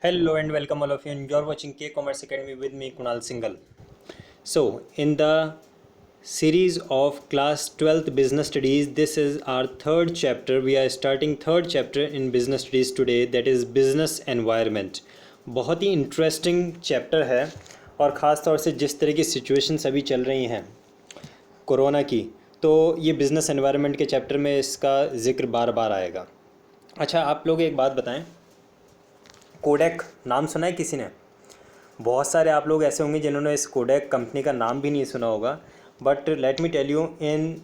Hello and welcome all of you, and you're watching K Commerce Academy with me Kunal Singhal. So, in the series of class 12th business studies, this is our third chapter. We are starting third chapter in business studies today, that is business environment. बहुत ही interesting chapter है और ख़ास तौर से जिस तरह की situations अभी चल रही हैं कोरोना की, तो ये बिज़नेस एनवायरनमेंट के चैप्टर में इसका ज़िक्र बार बार आएगा। अच्छा, आप लोग एक बात बताएं, कोडेक नाम सुना है किसी ने? बहुत सारे आप लोग ऐसे होंगे जिन्होंने इस कोडेक कंपनी का नाम भी नहीं सुना होगा, but let me tell you, in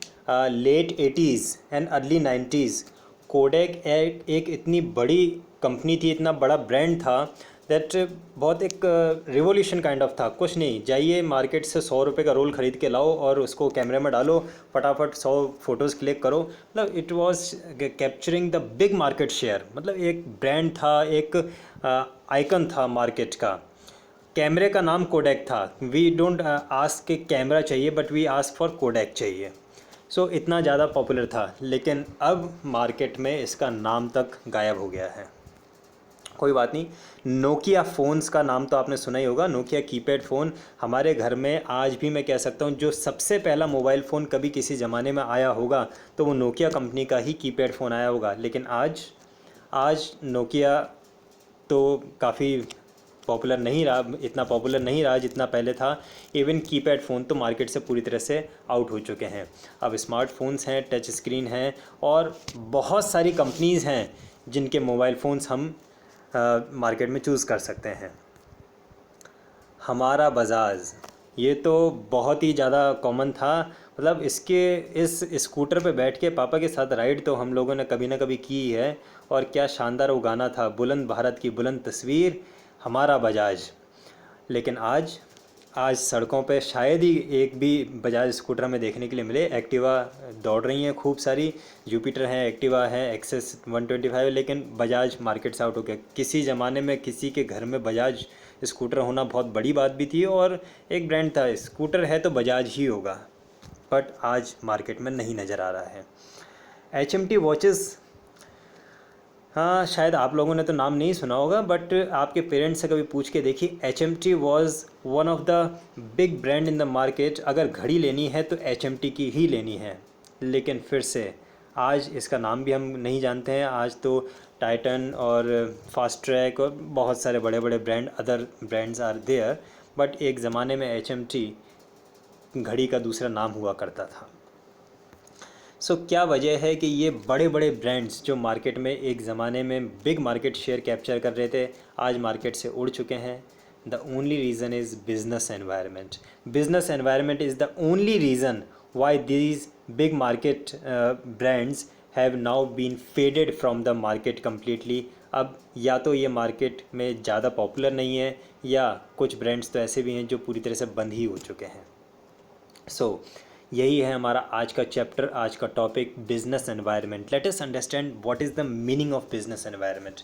late 80s and early 90s Kodak एक इतनी बड़ी कंपनी थी, इतना बड़ा ब्रांड था दैट बहुत एक रिवोल्यूशन काइंड ऑफ था। कुछ नहीं, जाइए मार्केट से 100 रुपये का रोल ख़रीद के लाओ और उसको कैमरे में डालो, फटाफट 100 फ़ोटोज़ क्लिक करो। मतलब it was capturing the big market share. मतलब एक ब्रांड था, एक आइकन था मार्केट का। कैमरे का नाम कोडेक था। वी डोंट आस्क के कैमरा चाहिए, but we ask for Kodak चाहिए। सो इतना ज़्यादा पॉपुलर था, लेकिन अब मार्केट में इसका नाम तक गायब हो गया है। कोई बात नहीं, नोकिया फ़ोन्स का नाम तो आपने सुना ही होगा। नोकिया कीपैड फ़ोन हमारे घर में आज भी, मैं कह सकता हूँ, जो सबसे पहला मोबाइल फ़ोन कभी किसी ज़माने में आया होगा तो वो नोकिया कंपनी का ही कीपैड फ़ोन आया होगा। लेकिन आज नोकिया तो काफ़ी पॉपुलर नहीं रहा, इतना पॉपुलर नहीं रहा जितना पहले था। इवन कीपैड फ़ोन तो मार्केट से पूरी तरह से आउट हो चुके हैं। अब स्मार्टफोन्स हैं, टच स्क्रीन हैं, और बहुत सारी कंपनीज़ हैं जिनके मोबाइल फ़ोन्स हम मार्केट में चूज़ कर सकते हैं। हमारा बजाज, ये तो बहुत ही ज़्यादा कॉमन था। मतलब इस स्कूटर पे बैठ के पापा के साथ राइड तो हम लोगों ने कभी ना कभी की है। और क्या शानदार वो गाना था, बुलंद भारत की बुलंद तस्वीर, हमारा बजाज। लेकिन आज सड़कों पे शायद ही एक भी बजाज स्कूटर हमें देखने के लिए मिले। एक्टिवा दौड़ रही हैं खूब सारी, जुपिटर है, एक्टिवा है, एक्सेस 125, लेकिन बजाज मार्केट से आउट हो गया। किसी ज़माने में किसी के घर में बजाज स्कूटर होना बहुत बड़ी बात भी थी, और एक ब्रांड था, स्कूटर है तो बजाज ही होगा, बट आज मार्केट में नहीं नज़र आ रहा है। HMT वॉचेस, हाँ शायद आप लोगों ने तो नाम नहीं सुना होगा, बट आपके पेरेंट्स से कभी पूछ के देखिए। HMT was one of the big brand in the market. अगर घड़ी लेनी है तो HMT की ही लेनी है। लेकिन फिर से आज इसका नाम भी हम नहीं जानते हैं। आज तो टाइटन और फास्ट ट्रैक और बहुत सारे बड़े बड़े brand, other brands are there, but एक ज़माने में HMT घड़ी का दूसरा नाम हुआ करता था। क्या वजह है कि ये बड़े बड़े ब्रांड्स जो मार्केट में एक ज़माने में बिग मार्केट शेयर कैप्चर कर रहे थे, आज मार्केट से उड़ चुके हैं? The only reason is business environment. Business environment is the only reason why these big market brands have now been faded from the market completely. अब या तो ये मार्केट में ज़्यादा पॉपुलर नहीं है, या कुछ ब्रांड्स तो ऐसे भी हैं जो पूरी तरह से बंद ही हो चुके हैं। यही है हमारा आज का चैप्टर, आज का topic, business environment. Let us understand what is the meaning of business environment.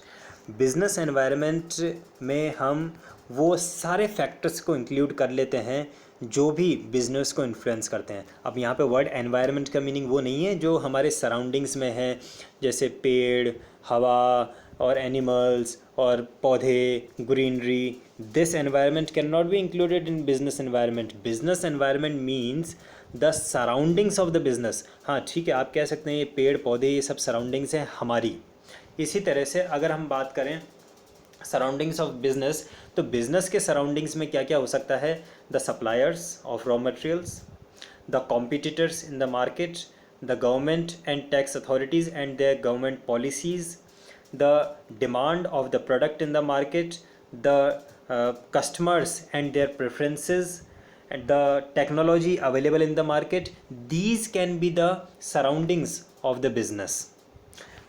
Business environment में हम वो सारे फैक्टर्स को इंक्लूड कर लेते हैं जो भी बिज़नेस को इन्फ्लुएंस करते हैं। अब यहाँ पे वर्ड एनवायरनमेंट का मीनिंग वो नहीं है जो हमारे सराउंडिंग्स में है, जैसे पेड़, हवा और एनिमल्स और पौधे, greenery. This environment can not be included in business environment. Business environment means the surroundings of the business. हाँ ठीक है, आप कह सकते हैं ये पेड़ पौधे ये सब सराउंडिंग्स हैं हमारी। इसी तरह से अगर हम बात करें सराउंडिंग्स ऑफ बिज़नेस, तो बिज़नेस के सराउंडिंग्स में क्या क्या हो सकता है? The suppliers of raw materials, the competitors in the market, the government and tax authorities and their government policies, the demand of the product in the market, the customers and their preferences, and the technology available in the market. These can be the surroundings of the business.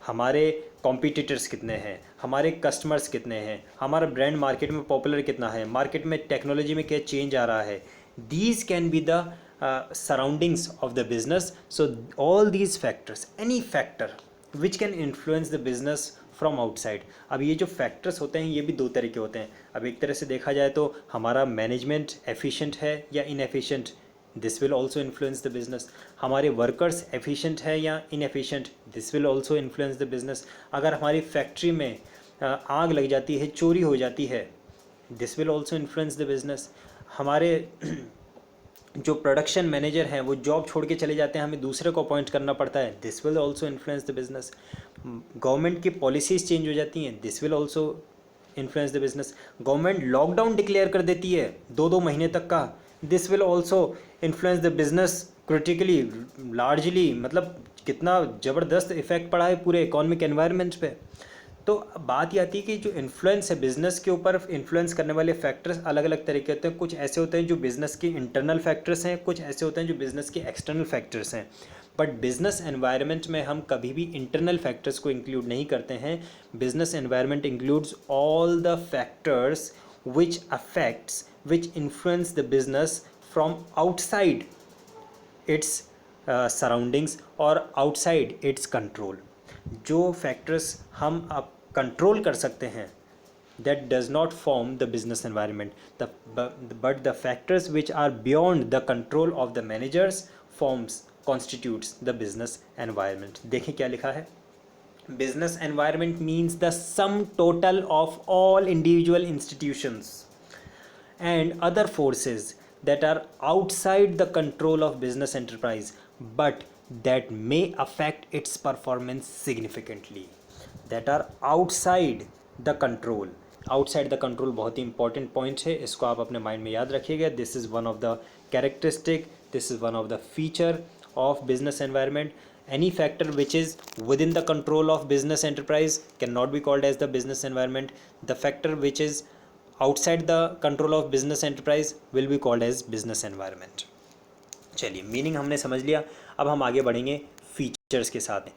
हमारे competitors कितने हैं, हमारे customers कितने हैं, हमारा brand market में popular कितना है, मार्केट में टेक्नोलॉजी में क्या चेंज आ रहा है। These can be the surroundings of the business. So all these factors, any factor which can influence the business from outside. अब ये जो फैक्टर्स होते हैं ये भी दो तरह के होते हैं। अब एक तरह से देखा जाए तो हमारा मैनेजमेंट एफिशिएंट है या inefficient, this will also influence the business. हमारे वर्कर्स एफिशिएंट है या inefficient, this will also influence the business. अगर हमारी फैक्ट्री में आग लग जाती है, चोरी हो जाती है, this will also influence the business. हमारे जो प्रोडक्शन मैनेजर हैं वो जॉब छोड़ के चले जाते हैं, हमें दूसरे को अपॉइंट करना पड़ता है, this will also influence the business. Government की पॉलिसीज़ चेंज हो जाती हैं, this will also influence the business. Government lockdown declare कर देती है 2-2 महीने तक का, this will also influence the business critically, largely, मतलब कितना ज़बरदस्त इफेक्ट पड़ा है पूरे इकोनॉमिक एनवायरनमेंट पे। तो बात ये आती है कि जो इन्फ्लुएंस है बिज़नेस के ऊपर, इन्फ्लुएंस करने वाले फैक्टर्स अलग अलग तरह के होते हैं। कुछ ऐसे होते हैं जो बिज़नेस के इंटरनल फैक्टर्स हैं, कुछ ऐसे होते हैं जो बिज़नेस के एक्सटर्नल फैक्टर्स हैं। बट बिज़नेस एनवायरनमेंट में हम कभी भी इंटरनल फैक्टर्स को इंक्लूड नहीं करते हैं। Business environment includes all the factors which affects, which influence the business from outside it's surroundings और आउटसाइड इट्स कंट्रोल। जो फैक्टर्स हम अब कंट्रोल कर सकते हैं, that does not form the business environment, but the factors which are beyond the control of the managers constitutes the business environment। देखें क्या लिखा है, business environment means the sum total of all individual institutions and other forces that are outside the control of business enterprise but that may affect its performance significantly, that are outside the control। Outside the control बहुत ही important point है, इसको आप अपने mind में याद रखिएगा। This is one of the characteristic, this is one of the feature of business environment. any factor which is within the control of business enterprise cannot be called as the business environment, the factor which is outside the control of business enterprise will be called as business environment। चलिए meaning हमने समझ लिया, अब हम आगे बढ़ेंगे features के साथ।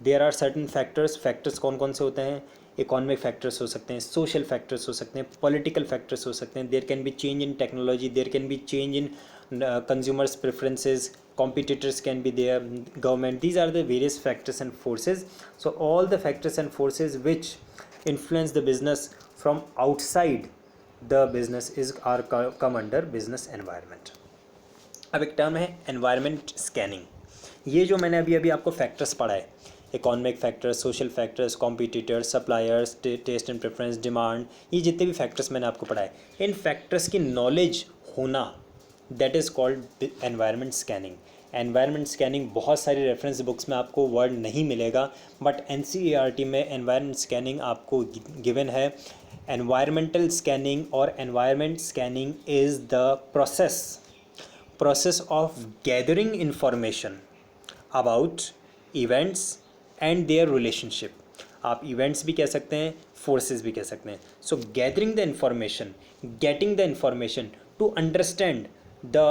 There are certain factors, factors कौन कौन से होते हैं, इकोनॉमिक फैक्टर्स हो सकते हैं, सोशल फैक्टर्स हो सकते हैं, पॉलिटिकल फैक्टर्स हो सकते हैं, there can be change in technology, there can be change in consumers preferences, competitors can be there, government, these are the various factors and forces। So all the factors and forces which influence the business from outside the business is are come under business environment। अब एक term है environment scanning. ये जो मैंने अभी आपको factors पढ़ाए, economic factors, social factors, competitors, suppliers, taste and preference, demand, ये जितने भी फैक्टर्स मैंने आपको पढ़ाए, इन फैक्टर्स की नॉलेज होना, that is called environment scanning. Environment scanning बहुत सारी रेफरेंस बुक्स में आपको वर्ड नहीं मिलेगा, बट NCERT में एनवायरनमेंट स्कैनिंग आपको गिवन है। एनवायरमेंटल स्कैनिंग और environment scanning is the process of gathering information about events and their relationship। आप events भी कह सकते हैं, forces भी कह सकते हैं। So gathering the information, getting the information to understand the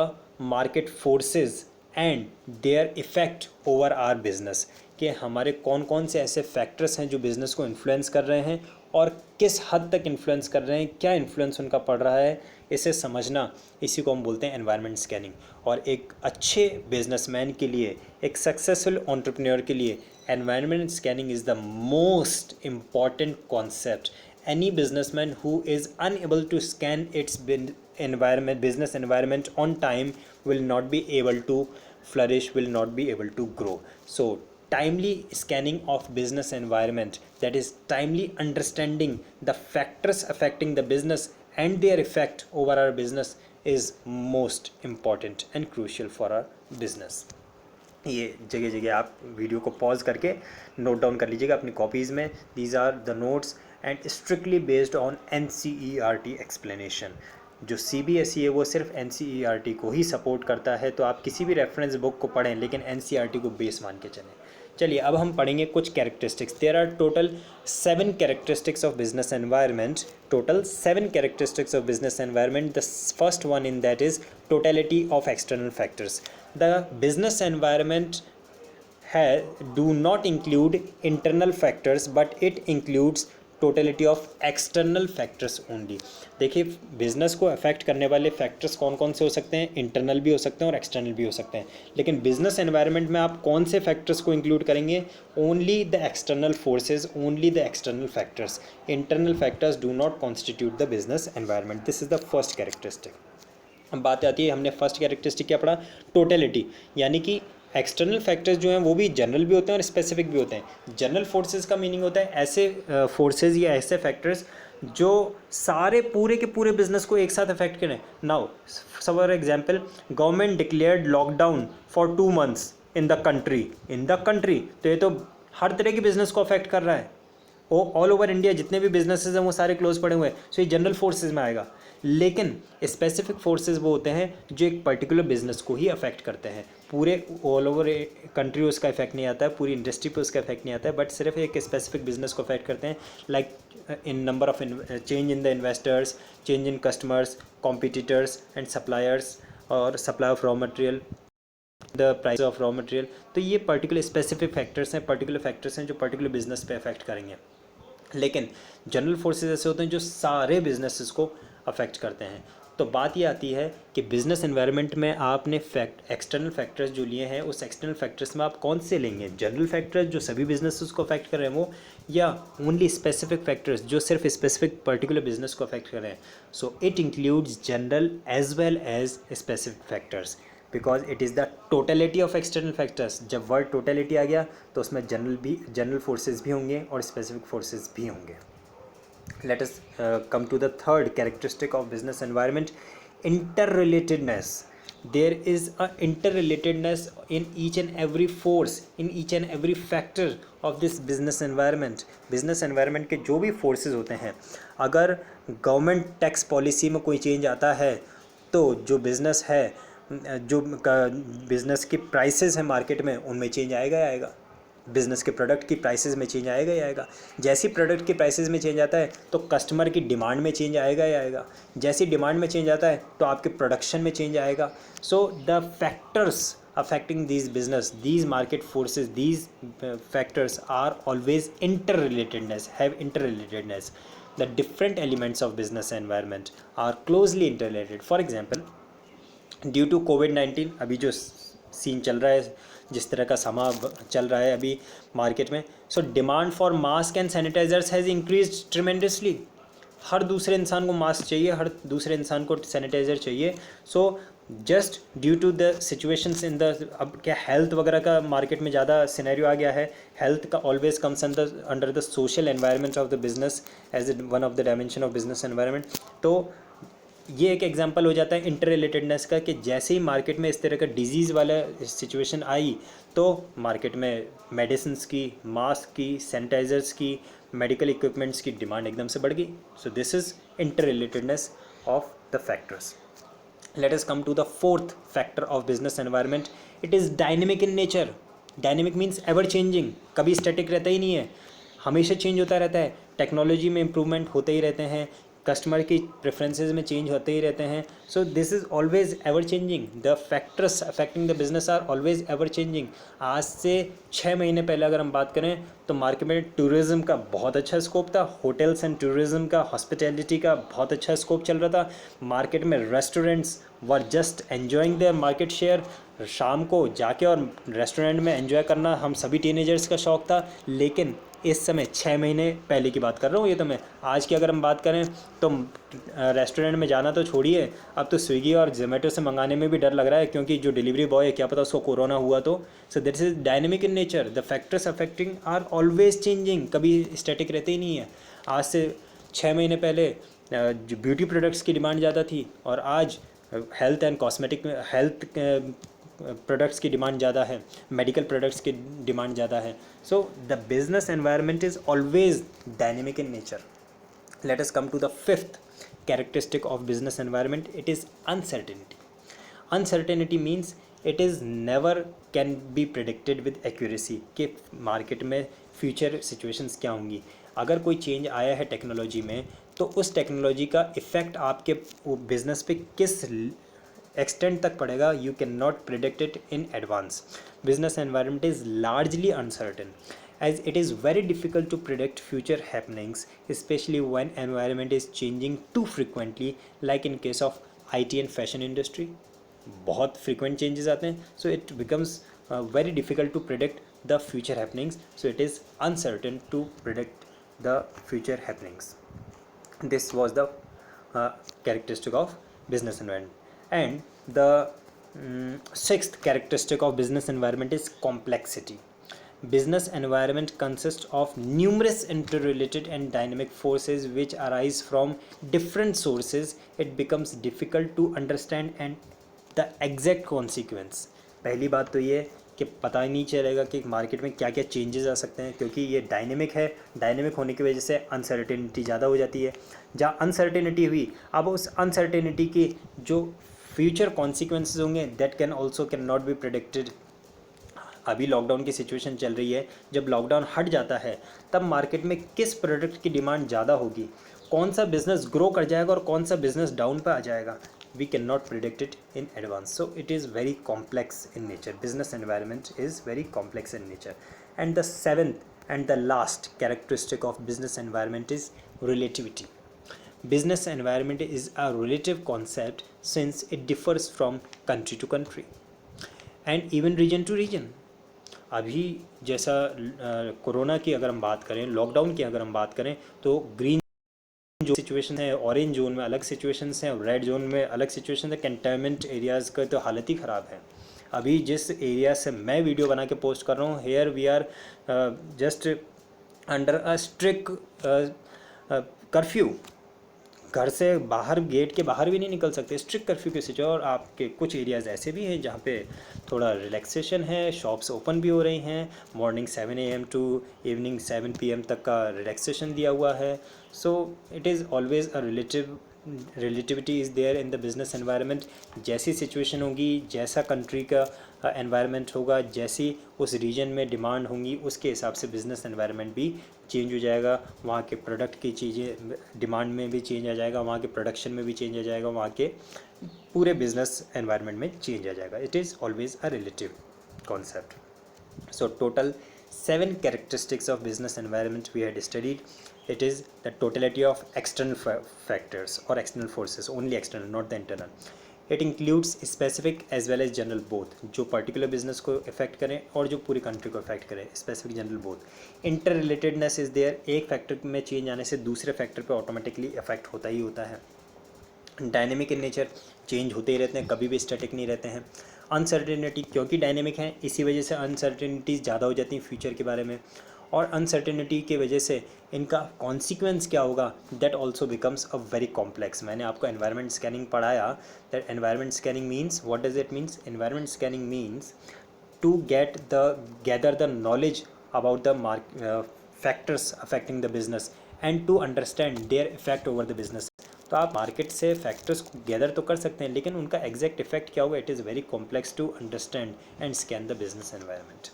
market forces and their effect over our business, कि हमारे कौन कौन से ऐसे फैक्टर्स हैं जो बिज़नेस को इन्फ्लुएंस कर रहे हैं और किस हद तक इन्फ्लुएंस कर रहे हैं, क्या इन्फ्लुएंस उनका पड़ रहा है, इसे समझना, इसी को हम बोलते हैं एनवायरनमेंट स्कैनिंग। और एक अच्छे बिजनेसमैन के लिए, एक सक्सेसफुल एंटरप्रेन्योर के लिए environment scanning is the most important concept. Any businessman who is unable to scan its business environment on time will not be able to flourish, will not be able to grow। So timely scanning of business environment, that is timely understanding the factors affecting the business and their effect over our business is most important and crucial for our business। ये जगह जगह आप video को pause करके note down कर लीजिएगा अपनी copies में। These are the notes and strictly based on NCERT explanation. जो CBSE है वो सिर्फ NCERT को ही सपोर्ट करता है, तो आप किसी भी रेफरेंस बुक को पढ़ें लेकिन NCERT को बेस मान के चलें। चलिए अब हम पढ़ेंगे कुछ characteristics. There are total 7 characteristics of business environment, total 7 characteristics of business environment. The first one in that is totality of external factors. The business environment do not include internal factors but it includes totality of external factors only। देखिए business को affect करने वाले factors कौन कौन से हो सकते हैं, इंटरनल भी हो सकते हैं और एक्सटर्नल भी हो सकते हैं, लेकिन बिजनेस एनवायरनमेंट में आप कौन से फैक्टर्स को इंक्लूड करेंगे, only the external forces, only the external factors. Internal factors do not constitute the business environment. This is the first characteristic. अब बात आती है, हमने फर्स्ट कैरेक्टरिस्टिक क्या पढ़ा, टोटलिटी, यानी कि एक्सटर्नल फैक्टर्स जो हैं वो भी जनरल भी होते हैं और स्पेसिफिक भी होते हैं। जनरल फोर्सेस का मीनिंग होता है ऐसे फोर्सेस या ऐसे फैक्टर्स जो सारे पूरे के पूरे बिजनेस को एक साथ अफेक्ट करें। Now for example, government declared lockdown for 2 months in the country, तो ये तो हर तरह की बिजनेस को अफेक्ट कर रहा है। वो ऑल ओवर इंडिया जितने भी बिजनेसेस हैं वो सारे क्लोज पड़े हुए हैं, सो ये जनरल फोर्सेज में आएगा। लेकिन स्पेसिफिक फोर्सेज वो होते हैं जो एक पर्टिकुलर बिजनेस को ही अफेक्ट करते हैं। पूरे ऑल ओवर कंट्री उसका इफेक्ट नहीं आता है, पूरी इंडस्ट्री पे उसका इफेक्ट नहीं आता है, बट सिर्फ एक स्पेसिफिक बिजनेस को अफेक्ट करते हैं। Like in number of change in the investors, change in customers, competitors and suppliers, और supply of raw material, the price of raw material. तो ये पर्टिकुलर स्पेसिफिक फैक्टर्स हैं, पर्टिकुलर फैक्टर्स हैं जो particular business पे affect करेंगे। लेकिन general forces ऐसे होते हैं जो सारे बिजनेसेस को अफेक्ट करते हैं। तो बात ये आती है कि बिजनेस एनवायरनमेंट में आपने एक्सटर्नल फैक्टर्स जो लिए हैं, उस एक्सटर्नल फैक्टर्स में आप कौन से लेंगे? जनरल फैक्टर्स जो सभी बिजनेसेस को अफेक्ट कर रहे हैं वो, या ओनली स्पेसिफिक फैक्टर्स जो सिर्फ स्पेसिफिक पर्टिकुलर बिजनेस को अफेक्ट कर रहे हैं? So it includes general as well as specific factors, because it is the totality of external factors. जब वर्ड टोटलिटी आ गया तो उसमें जनरल फोर्सेस भी होंगे और स्पेसिफिक फोर्सेस भी होंगे। Let us come to the third characteristic of business environment: interrelatedness. There is a interrelatedness in each and every force, in each and every factor of this business environment. business environment के जो भी forces होते हैं, अगर government tax policy में कोई change आता है तो जो बिज़नेस है, जो बिज़नेस की प्राइसेस हैं मार्केट में, उनमें चेंज आएगा ही आएगा। बिज़नेस के प्रोडक्ट की प्राइसेस में चेंज आएगा ही आएगा। जैसी प्रोडक्ट की प्राइसेस में चेंज आता है तो कस्टमर की डिमांड में चेंज आएगा ही आएगा। जैसी डिमांड में चेंज आता है तो आपके प्रोडक्शन में चेंज आएगा। So the factors affecting these business, these market forces, these factors are always have interrelatedness. The different elements of business environment are closely interrelated. For example, due to कोविड-19, अभी जो scene चल रहा है, जिस तरह का समा चल रहा है अभी मार्केट में, so demand for mask and sanitisers has increase tremendously. हर दूसरे इंसान को मास्क चाहिए, हर दूसरे इंसान को सैनिटाइज़र चाहिए। So just due to the situations in the, अब क्या हेल्थ वगैरह का मार्केट में ज़्यादा सिनेरियो आ गया है। हेल्थ का always comes under the social environment of the business as one of the dimension of business environment. तो ये एक एग्जांपल हो जाता है इंटर रिलेटेडनेस का, कि जैसे ही मार्केट में इस तरह का डिजीज़ वाला सिचुएशन आई तो मार्केट में मेडिसिन्स की, मास्क की, सैनिटाइजर्स की, मेडिकल इक्विपमेंट्स की डिमांड एकदम से बढ़ गई। So this is interrelatedness of the factors. Let us come to the fourth factor of business environment. It is dynamic in nature. Dynamic means ever changing, कभी static रहता ही नहीं है, हमेशा चेंज होता रहता है। टेक्नोलॉजी में इम्प्रूवमेंट होते ही रहते हैं, कस्टमर की प्रेफरेंसेस में चेंज होते ही रहते हैं। So this is always ever changing. The factors affecting the business are always ever changing. आज से 6 महीने पहले अगर हम बात करें तो मार्केट में टूरिज़्म का बहुत अच्छा स्कोप था, होटल्स एंड टूरिज़्म का, हॉस्पिटैलिटी का बहुत अच्छा स्कोप चल रहा था। मार्केट में restaurants were just enjoying their market share. शाम को जाके और रेस्टोरेंट में एंजॉय करना हम सभी टीनेजर्स का शौक़ था। लेकिन इस समय 6 महीने पहले की बात कर रहा हूँ, ये तो मैं आज की अगर हम बात करें तो रेस्टोरेंट में जाना तो छोड़िए, अब तो स्विगी और जोमेटो से मंगाने में भी डर लग रहा है, क्योंकि जो डिलीवरी बॉय है क्या पता उसको कोरोना हुआ तो। So this is dynamic in nature. The factors affecting are always changing, कभी स्टैटिक रहते ही नहीं है। आज से 6 महीने पहले जो ब्यूटी प्रोडक्ट्स की डिमांड ज़्यादा थी, और आज health and cosmetic health products की डिमांड ज़्यादा है, मेडिकल प्रोडक्ट्स की डिमांड ज़्यादा है। So the business environment is always dynamic in nature. Let us come to the fifth characteristic of business environment. It is uncertainty. Uncertainty means it is never can be predicted with accuracy, कि market में future situations क्या होंगी। अगर कोई change आया है technology में तो उस टेक्नोलॉजी का इफ़ेक्ट आपके बिजनेस पे किस एक्सटेंट तक पड़ेगा, you can not predict it in advance. Business environment is largely uncertain, as it is very difficult to predict future happenings, especially when environment is changing too frequently, like in case of IT and fashion industry. बहुत frequent changes आते हैं, so it becomes very difficult to predict the future happenings. So it is uncertain to predict the future happenings. This was the characteristic of business environment. And the Sixth characteristic of business environment is complexity. Business environment consists of numerous interrelated and dynamic forces which arise from different sources. It becomes difficult to understand and the exact consequence. पहली बात तो ये कि पता ही नहीं चलेगा कि market में क्या क्या चेंजेस आ सकते हैं, क्योंकि ये डायनेमिक है. डायनेमिक होने की वजह से अनसर्टेनिटी ज़्यादा हो जाती है. जहाँ अनसर्टेनिटी हुई, अब उस अनसर्टेनिटी की जो फ्यूचर कॉन्सिक्वेंसेज होंगे that can not be predicted. अभी लॉकडाउन की सिचुएशन चल रही है. जब लॉकडाउन हट जाता है तब मार्केट में किस प्रोडक्ट की डिमांड ज़्यादा होगी, कौन सा बिजनेस ग्रो कर जाएगा और कौन सा बिजनेस डाउन पे आ जाएगा, we cannot predict it in advance. So it is very complex in nature. Business environment is very complex in nature. And the seventh and the last characteristic of business environment is relativity. Business environment is a relative concept since it differs from country to country and even region to region. अभी जैसा corona की अगर हम बात करें, lockdown की अगर हम बात करें, तो ग्रीन जो सिचुएशन है, ऑरेंज जोन में अलग सिचुएशंस हैं, रेड जोन में अलग सिचुएशन है. कंटेनमेंट एरियाज़ का तो हालत ही ख़राब है. अभी जिस एरिया से मैं वीडियो बना के पोस्ट कर रहा हूँ, here we are just under a strict curfew. घर से बाहर, गेट के बाहर भी नहीं निकल सकते, स्ट्रिक्ट कर्फ्यू की सिचुएशन. और आपके कुछ एरियाज़ ऐसे भी हैं जहाँ पे थोड़ा रिलैक्सेशन है, शॉप्स ओपन भी हो रही हैं. Morning 7 AM to evening 7 PM तक का रिलैक्सेशन दिया हुआ है. So it is always a relativity is there in the business environment. जैसी सिचुएशन होगी, जैसा कंट्री का एनवायरनमेंट होगा, जैसी उस रीजन में डिमांड होंगी, उसके हिसाब से बिज़नेस एनवायरनमेंट भी चेंज हो जाएगा. वहाँ के प्रोडक्ट की चीज़ें डिमांड में भी चेंज आ जाएगा, वहाँ के प्रोडक्शन में भी चेंज आ जाएगा, वहाँ के पूरे बिजनेस एनवायरनमेंट में चेंज आ जाएगा. It is always a relative concept. So total 7 characteristics of business environment we had studied. It is the totality of external factors or external forces, only external, not the internal. It includes specific as well as general both, जो particular business को affect करें और जो पूरी country को affect करें. Specific, general both. Interrelatedness is there. एक factor में change आने से दूसरे factor पे automatically affect होता ही होता है. डायनेमिक इन नेचर, चेंज होते ही रहते हैं, कभी भी स्टैटिक नहीं रहते हैं. अनसर्टेनिटी, क्योंकि डायनेमिक हैं इसी वजह से अनसर्टेनिटीज़ ज़्यादा हो जाती हैं फ्यूचर के बारे में. और अनसर्टेनिटी की वजह से इनका कॉन्सिक्वेंस क्या होगा, that also becomes a very complex. मैंने आपको एनवायरनमेंट स्कैनिंग पढ़ाया. That environment scanning means, what does it means? Environment scanning means to gather the knowledge about the factors affecting the business and to understand their effect over the business. तो आप market से factors gather तो कर सकते हैं, लेकिन उनका exact effect क्या होगा, it is very complex to understand and scan the business environment.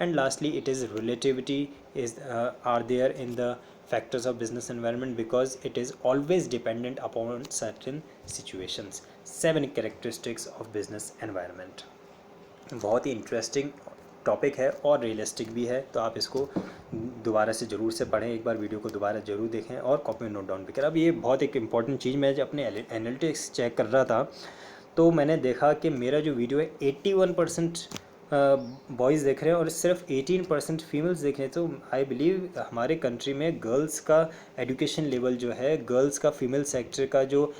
And lastly, it is relativity is are there in the factors of business environment because it is always dependent upon certain situations. 7 characteristics of business environment. बहुत ही interesting topic है और realistic भी है, तो आप इसको दोबारा से ज़रूर से पढ़ें, एक बार वीडियो को दोबारा ज़रूर देखें और कॉपी में नोट डाउन भी करें. अब ये बहुत एक इंपॉर्टेंट चीज़, मैं जब अपने एनालिटिक्स चेक कर रहा था तो मैंने देखा कि मेरा जो वीडियो है 81% बॉयज़ देख रहे हैं और सिर्फ 18% फीमेल्स देख रहे हैं. तो आई बिलीव हमारे कंट्री में गर्ल्स का एजुकेशन लेवल जो है, गर्ल्स का फीमेल सेक्टर का जो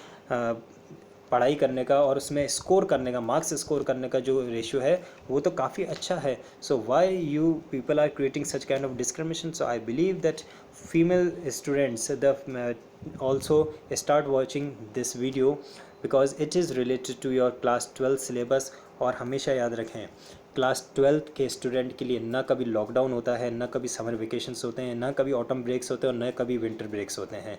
पढ़ाई करने का और उसमें स्कोर करने का, मार्क्स स्कोर करने का जो रेशियो है वो तो काफ़ी अच्छा है. So why you people are creating such kind of discrimination? So I believe that female students the also start watching this video because it is related to your class 12 syllabus. और हमेशा याद रखें, क्लास 12 के student के लिए ना कभी lockdown होता है, ना कभी समर वेकेशंस होते हैं, ना कभी ऑटम ब्रेक्स होते हैं और ना कभी विंटर ब्रेक्स होते हैं.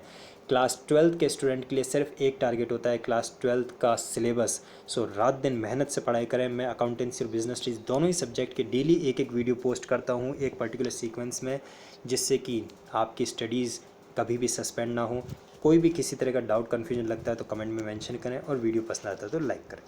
क्लास 12 के स्टूडेंट के लिए सिर्फ एक टारगेट होता है, क्लास 12 का सिलेबस. सो रात दिन मेहनत से पढ़ाई करें. मैं अकाउंटेंसी और बिजनेस स्टडीज़ दोनों ही सब्जेक्ट के डेली एक एक वीडियो पोस्ट करता हूँ एक पर्टिकुलर सीक्वेंस में, जिससे कि आपकी स्टडीज़ कभी भी सस्पेंड ना हो. कोई भी किसी तरह का डाउट कन्फ्यूजन लगता है तो कमेंट में मेंशन करें और वीडियो पसंद आता है तो लाइक करें.